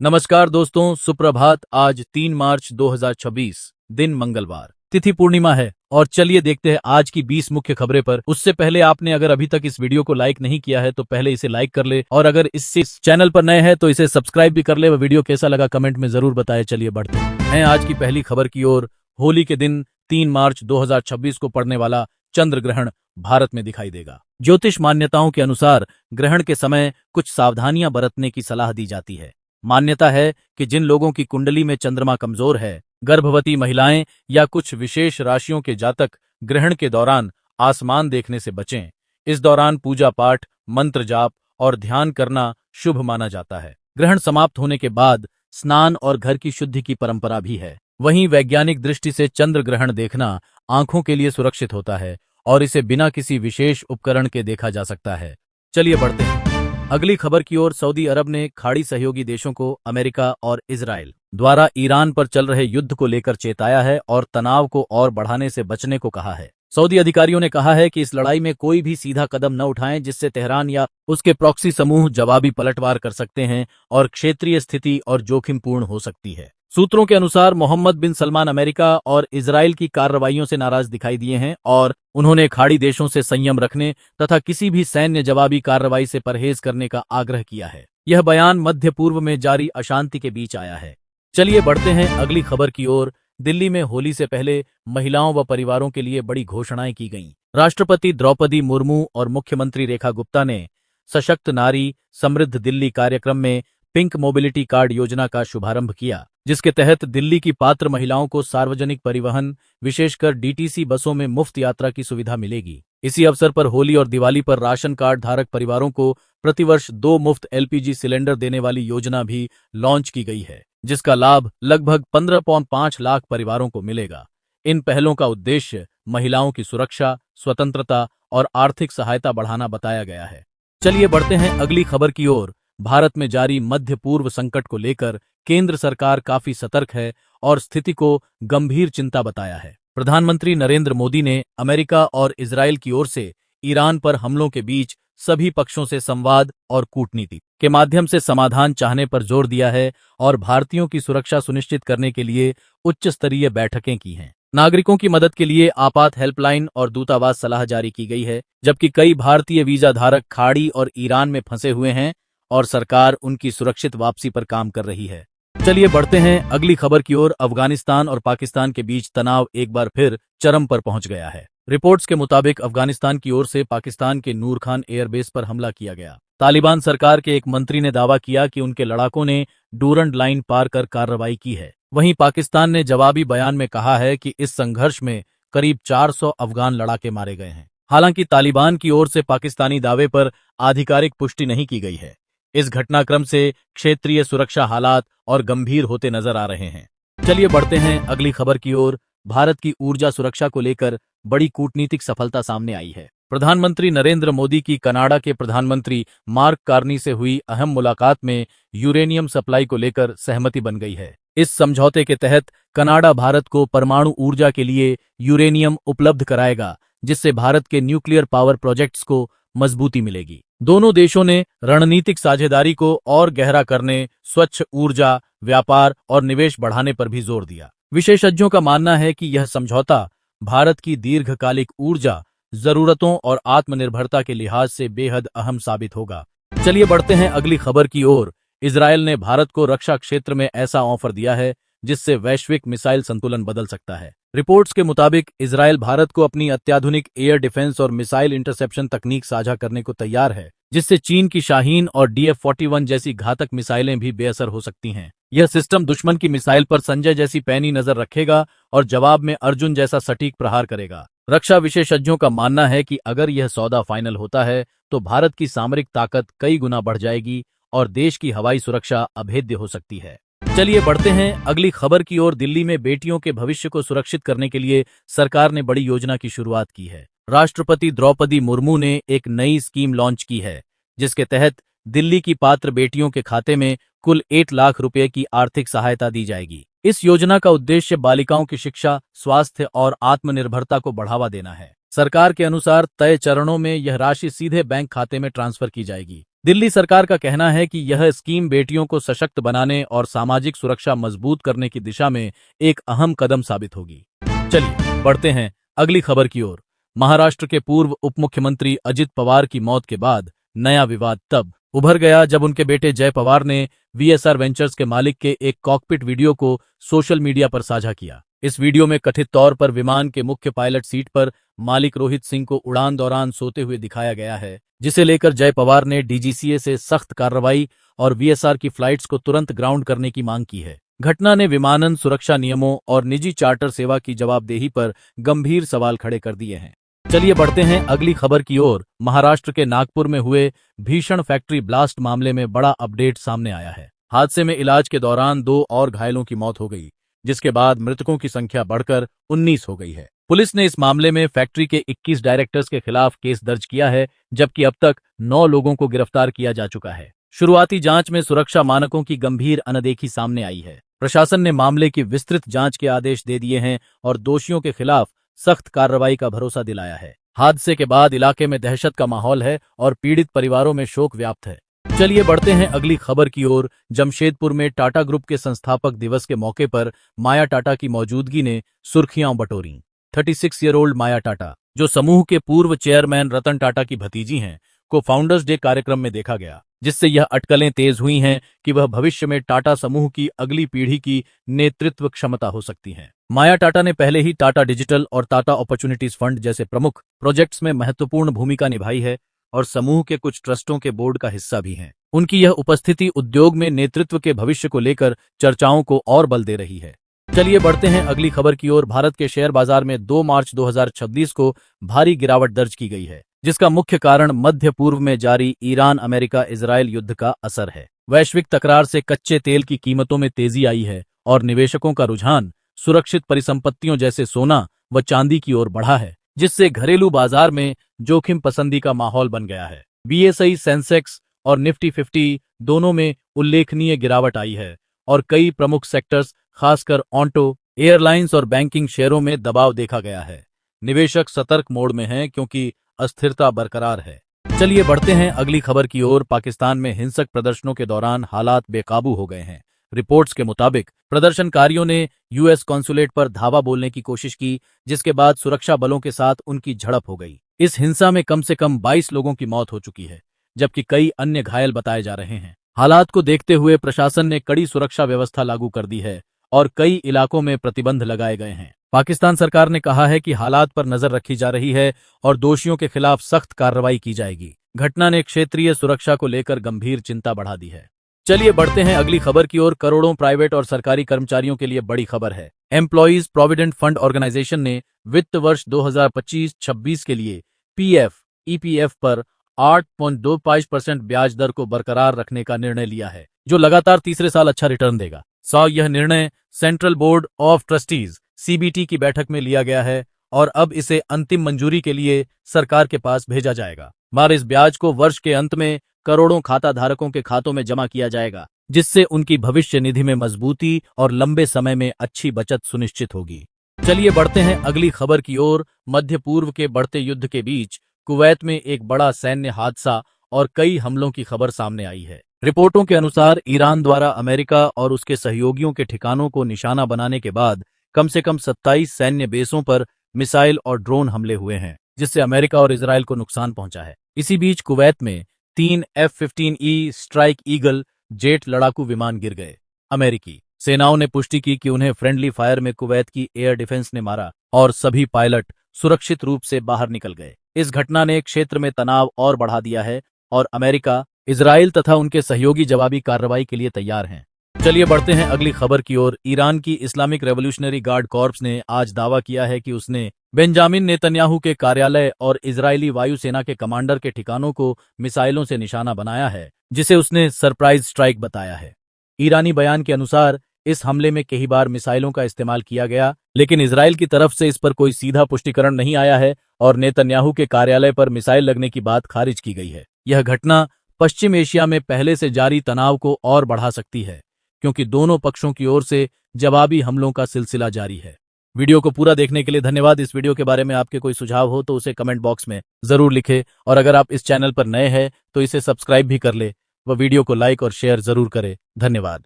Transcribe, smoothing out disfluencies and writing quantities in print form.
नमस्कार दोस्तों, सुप्रभात। आज 3 मार्च 2026, दिन मंगलवार, तिथि पूर्णिमा है। और चलिए देखते हैं आज की 20 मुख्य खबरें पर। उससे पहले आपने अगर अभी तक इस वीडियो को लाइक नहीं किया है तो पहले इसे लाइक कर ले, और अगर इस चैनल पर नए हैं तो इसे सब्सक्राइब भी कर ले। वह वीडियो कैसा लगा कमेंट में जरूर बताएं। चलिए बढ़ते हैं आज की पहली खबर की ओर। होली के दिन 3 मार्च 2026 को पड़ने वाला चंद्र ग्रहण भारत में दिखाई देगा। ज्योतिष मान्यताओं के अनुसार ग्रहण के समय कुछ सावधानियां बरतने की सलाह दी जाती है। मान्यता है कि जिन लोगों की कुंडली में चंद्रमा कमजोर है, गर्भवती महिलाएं या कुछ विशेष राशियों के जातक ग्रहण के दौरान आसमान देखने से बचें। इस दौरान पूजा पाठ, मंत्र जाप और ध्यान करना शुभ माना जाता है। ग्रहण समाप्त होने के बाद स्नान और घर की शुद्धि की परंपरा भी है। वहीं वैज्ञानिक दृष्टि से चंद्र ग्रहण देखना आंखों के लिए सुरक्षित होता है और इसे बिना किसी विशेष उपकरण के देखा जा सकता है। चलिए बढ़ते हैं अगली खबर की ओर। सऊदी अरब ने खाड़ी सहयोगी देशों को अमेरिका और इजराइल द्वारा ईरान पर चल रहे युद्ध को लेकर चेताया है और तनाव को और बढ़ाने से बचने को कहा है। सऊदी अधिकारियों ने कहा है कि इस लड़ाई में कोई भी सीधा कदम न उठाएं, जिससे तेहरान या उसके प्रॉक्सी समूह जवाबी पलटवार कर सकते हैं और क्षेत्रीय स्थिति और जोखिमपूर्ण हो सकती है। सूत्रों के अनुसार मोहम्मद बिन सलमान अमेरिका और इजराइल की कार्रवाइयों से नाराज दिखाई दिए हैं और उन्होंने खाड़ी देशों से संयम रखने तथा किसी भी सैन्य जवाबी कार्रवाई से परहेज करने का आग्रह किया है। यह बयान मध्य पूर्व में जारी अशांति के बीच आया है। चलिए बढ़ते हैं अगली खबर की ओर। दिल्ली में होली से पहले महिलाओं व परिवारों के लिए बड़ी घोषणाएं की गईं। राष्ट्रपति द्रौपदी मुर्मू और मुख्यमंत्री रेखा गुप्ता ने सशक्त नारी समृद्ध दिल्ली कार्यक्रम में पिंक मोबिलिटी कार्ड योजना का शुभारंभ किया, जिसके तहत दिल्ली की पात्र महिलाओं को सार्वजनिक परिवहन, विशेषकर डीटीसी बसों में मुफ्त यात्रा की सुविधा मिलेगी। इसी अवसर पर होली और दिवाली पर राशन कार्ड धारक परिवारों को प्रतिवर्ष 2 मुफ्त एलपीजी सिलेंडर देने वाली योजना भी लॉन्च की गई है, जिसका लाभ लगभग 15.5 लाख परिवारों को मिलेगा। इन पहलों का उद्देश्य महिलाओं की सुरक्षा, स्वतंत्रता और आर्थिक सहायता बढ़ाना बताया गया है। चलिए बढ़ते हैं अगली खबर की ओर। भारत में जारी मध्य पूर्व संकट को लेकर केंद्र सरकार काफी सतर्क है और स्थिति को गंभीर चिंता बताया है। प्रधानमंत्री नरेंद्र मोदी ने अमेरिका और इजराइल की ओर से ईरान पर हमलों के बीच सभी पक्षों से संवाद और कूटनीति के माध्यम से समाधान चाहने पर जोर दिया है और भारतीयों की सुरक्षा सुनिश्चित करने के लिए उच्च स्तरीय बैठकें की हैं। नागरिकों की मदद के लिए आपात हेल्पलाइन और दूतावास सलाह जारी की गई है, जबकि कई भारतीय वीजा धारक खाड़ी और ईरान में फंसे हुए हैं और सरकार उनकी सुरक्षित वापसी पर काम कर रही है। चलिए बढ़ते हैं अगली खबर की ओर। अफगानिस्तान और पाकिस्तान के बीच तनाव एक बार फिर चरम पर पहुंच गया है। रिपोर्ट्स के मुताबिक अफगानिस्तान की ओर से पाकिस्तान के नूर खान एयरबेस पर हमला किया गया। तालिबान सरकार के एक मंत्री ने दावा किया कि उनके लड़ाकों ने डूरंड लाइन पार कर कार्रवाई की है। वहीं पाकिस्तान ने जवाबी बयान में कहा है कि इस संघर्ष में करीब 400 अफगान लड़ाके मारे गए हैं। हालांकि तालिबान की ओर से पाकिस्तानी दावे पर आधिकारिक पुष्टि नहीं की गई है। इस घटनाक्रम से क्षेत्रीय सुरक्षा हालात और गंभीर होते नजर आ रहे हैं। चलिए बढ़ते हैं अगली खबर की ओर। भारत की ऊर्जा सुरक्षा को लेकर बड़ी कूटनीतिक सफलता सामने आई है। प्रधानमंत्री नरेंद्र मोदी की कनाडा के प्रधानमंत्री मार्क कार्नी से हुई अहम मुलाकात में यूरेनियम सप्लाई को लेकर सहमति बन गई है। इस समझौते के तहत कनाडा भारत को परमाणु ऊर्जा के लिए यूरेनियम उपलब्ध कराएगा, जिससे भारत के न्यूक्लियर पावर प्रोजेक्ट्स को मजबूती मिलेगी। दोनों देशों ने रणनीतिक साझेदारी को और गहरा करने, स्वच्छ ऊर्जा, व्यापार और निवेश बढ़ाने पर भी जोर दिया। विशेषज्ञों का मानना है कि यह समझौता भारत की दीर्घकालिक ऊर्जा जरूरतों और आत्मनिर्भरता के लिहाज से बेहद अहम साबित होगा। चलिए बढ़ते हैं अगली खबर की ओर। इजरायल ने भारत को रक्षा क्षेत्र में ऐसा ऑफर दिया है जिससे वैश्विक मिसाइल संतुलन बदल सकता है। रिपोर्ट्स के मुताबिक इजरायल भारत को अपनी अत्याधुनिक एयर डिफेंस और मिसाइल इंटरसेप्शन तकनीक साझा करने को तैयार है, जिससे चीन की शाहीन और DF-41 जैसी घातक मिसाइलें भी बेअसर हो सकती हैं। यह सिस्टम दुश्मन की मिसाइल पर संजय जैसी पैनी नजर रखेगा और जवाब में अर्जुन जैसा सटीक प्रहार करेगा। रक्षा विशेषज्ञों का मानना है कि अगर यह सौदा फाइनल होता है तो भारत की सामरिक ताकत कई गुना बढ़ जाएगी और देश की हवाई सुरक्षा अभेद्य हो सकती है। चलिए बढ़ते हैं अगली खबर की ओर। दिल्ली में बेटियों के भविष्य को सुरक्षित करने के लिए सरकार ने बड़ी योजना की शुरुआत की है। राष्ट्रपति द्रौपदी मुर्मू ने एक नई स्कीम लॉन्च की है, जिसके तहत दिल्ली की पात्र बेटियों के खाते में कुल 8 लाख रुपए की आर्थिक सहायता दी जाएगी। इस योजना का उद्देश्य बालिकाओं की शिक्षा, स्वास्थ्य और आत्मनिर्भरता को बढ़ावा देना है। सरकार के अनुसार तय चरणों में यह राशि सीधे बैंक खाते में ट्रांसफर की जाएगी। दिल्ली सरकार का कहना है कि यह स्कीम बेटियों को सशक्त बनाने और सामाजिक सुरक्षा मजबूत करने की दिशा में एक अहम कदम साबित होगी। चलिए बढ़ते हैं अगली खबर की ओर। महाराष्ट्र के पूर्व उप मुख्यमंत्री अजित पवार की मौत के बाद नया विवाद तब उभर गया जब उनके बेटे जय पवार ने वीएसआर वेंचर्स के मालिक के एक कॉकपिट वीडियो को सोशल मीडिया पर साझा किया। इस वीडियो में कथित तौर पर विमान के मुख्य पायलट सीट पर मालिक रोहित सिंह को उड़ान दौरान सोते हुए दिखाया गया है, जिसे लेकर जय पवार ने डीजीसीए से सख्त कार्रवाई और वीएसआर की फ्लाइट्स को तुरंत ग्राउंड करने की मांग की है। घटना ने विमानन सुरक्षा नियमों और निजी चार्टर सेवा की जवाबदेही पर गंभीर सवाल खड़े कर दिए हैं। चलिए बढ़ते हैं अगली खबर की ओर। महाराष्ट्र के नागपुर में हुए भीषण फैक्ट्री ब्लास्ट मामले में बड़ा अपडेट सामने आया है। हादसे में इलाज के दौरान 2 और घायलों की मौत हो गई, जिसके बाद मृतकों की संख्या बढ़कर 19 हो गई है। पुलिस ने इस मामले में फैक्ट्री के 21 डायरेक्टर्स के खिलाफ केस दर्ज किया है, जबकि अब तक 9 लोगों को गिरफ्तार किया जा चुका है। शुरुआती जांच में सुरक्षा मानकों की गंभीर अनदेखी सामने आई है। प्रशासन ने मामले की विस्तृत जांच के आदेश दे दिए हैं और दोषियों के खिलाफ सख्त कार्रवाई का भरोसा दिलाया है। हादसे के बाद इलाके में दहशत का माहौल है और पीड़ित परिवारों में शोक व्याप्त है। चलिए बढ़ते हैं अगली खबर की ओर। जमशेदपुर में टाटा ग्रुप के संस्थापक दिवस के मौके पर माया टाटा की मौजूदगी ने सुर्खियां बटोरी। 36 ईयर ओल्ड माया टाटा, जो समूह के पूर्व चेयरमैन रतन टाटा की भतीजी हैं, को फाउंडर्स डे कार्यक्रम में देखा गया, जिससे यह अटकलें तेज हुई हैं कि वह भविष्य में टाटा समूह की अगली पीढ़ी की नेतृत्व क्षमता हो सकती हैं। माया टाटा ने पहले ही टाटा डिजिटल और टाटा अपॉर्चुनिटीज फंड जैसे प्रमुख प्रोजेक्ट्स में महत्वपूर्ण भूमिका निभाई है और समूह के कुछ ट्रस्टों के बोर्ड का हिस्सा भी हैं। उनकी यह उपस्थिति उद्योग में नेतृत्व के भविष्य को लेकर चर्चाओं को और बल दे रही है। चलिए बढ़ते हैं अगली खबर की ओर। भारत के शेयर बाजार में 2 मार्च 2026 को भारी गिरावट दर्ज की गई है, जिसका मुख्य कारण मध्य पूर्व में जारी ईरान अमेरिका इजरायल युद्ध का असर है। वैश्विक तकरार से कच्चे तेल की कीमतों में तेजी आई है और निवेशकों का रुझान सुरक्षित परिसंपत्तियों जैसे सोना व चांदी की ओर बढ़ा है, जिससे घरेलू बाजार में जोखिम पसंदी का माहौल बन गया है। बीएसई, सेंसेक्स और निफ्टी 50 दोनों में उल्लेखनीय गिरावट आई है और कई प्रमुख सेक्टर्स खासकर ऑटो, एयरलाइंस और बैंकिंग शेयरों में दबाव देखा गया है। निवेशक सतर्क मोड में हैं क्योंकि अस्थिरता बरकरार है। चलिए बढ़ते हैं अगली खबर की ओर। पाकिस्तान में हिंसक प्रदर्शनों के दौरान हालात बेकाबू हो गए हैं। रिपोर्ट्स के मुताबिक प्रदर्शनकारियों ने यूएस कॉन्सुलेट पर धावा बोलने की कोशिश की, जिसके बाद सुरक्षा बलों के साथ उनकी झड़प हो गई। इस हिंसा में कम से कम 22 लोगों की मौत हो चुकी है, जबकि कई अन्य घायल बताए जा रहे हैं। हालात को देखते हुए प्रशासन ने कड़ी सुरक्षा व्यवस्था लागू कर दी है और कई इलाकों में प्रतिबंध लगाए गए हैं। पाकिस्तान सरकार ने कहा है कि हालात पर नजर रखी जा रही है और दोषियों के खिलाफ सख्त कार्रवाई की जाएगी। घटना ने क्षेत्रीय सुरक्षा को लेकर गंभीर चिंता बढ़ा दी है। चलिए बढ़ते हैं अगली खबर की ओर। करोड़ों प्राइवेट और सरकारी कर्मचारियों के लिए बड़ी खबर है। एम्प्लॉइज प्रोविडेंट फंड ऑर्गेनाइजेशन ने वित्त वर्ष 2025-26 के लिए पीएफ, ईपीएफ पर 8.25% ब्याज दर को बरकरार रखने का निर्णय लिया है, जो लगातार तीसरे साल अच्छा रिटर्न देगा। यह निर्णय central board of trustees CBT की बैठक में लिया गया है और अब इसे अंतिम मंजूरी के लिए सरकार के पास भेजा जाएगा। इस ब्याज को वर्ष के अंत में करोड़ों खाता धारकों के खातों में जमा किया जाएगा, जिससे उनकी भविष्य निधि में मजबूती और लंबे समय में अच्छी बचत सुनिश्चित होगी। चलिए बढ़ते हैं अगली खबर की ओर। मध्य पूर्व के बढ़ते युद्ध के बीच कुवैत में एक बड़ा सैन्य हादसा और कई हमलों की खबर सामने आई है। रिपोर्टों के अनुसार ईरान द्वारा अमेरिका और उसके सहयोगियों के ठिकानों को निशाना बनाने के बाद कम से कम 27 सैन्य बेसों पर मिसाइल और ड्रोन हमले हुए हैं, जिससे अमेरिका और इजरायल को नुकसान पहुंचा है। इसी बीच कुवैत में 3 F-15E स्ट्राइक ईगल जेट लड़ाकू विमान गिर गए। अमेरिकी सेनाओं ने पुष्टि की कि उन्हें फ्रेंडली फायर में कुवैत की एयर डिफेंस ने मारा और सभी पायलट सुरक्षित रूप से बाहर निकल गए। इस घटना ने क्षेत्र में तनाव और बढ़ा दिया है और अमेरिका, इजरायल तथा उनके सहयोगी जवाबी कार्रवाई के लिए तैयार हैं। चलिए बढ़ते हैं अगली खबर की ओर। ईरान की इस्लामिक रेवोल्यूशनरी गार्ड कॉर्प्स ने आज दावा किया है कि उसने बेंजामिन नेतन्याहू के कार्यालय और इजरायली वायुसेना के कमांडर के ठिकानों को मिसाइलों से निशाना बनाया है, जिसे उसने सरप्राइज स्ट्राइक बताया है। ईरानी बयान के अनुसार इस हमले में कई बार मिसाइलों का इस्तेमाल किया गया, लेकिन इजरायल की तरफ से इस पर कोई सीधा पुष्टिकरण नहीं आया है और नेतन्याहू के कार्यालय पर मिसाइल लगने की बात खारिज की गई है। यह घटना पश्चिम एशिया में पहले से जारी तनाव को और बढ़ा सकती है, क्योंकि दोनों पक्षों की ओर से जवाबी हमलों का सिलसिला जारी है। वीडियो को पूरा देखने के लिए धन्यवाद। इस वीडियो के बारे में आपके कोई सुझाव हो तो उसे कमेंट बॉक्स में जरूर लिखें, और अगर आप इस चैनल पर नए हैं तो इसे सब्सक्राइब भी कर ले व वीडियो को लाइक और शेयर जरूर करें। धन्यवाद।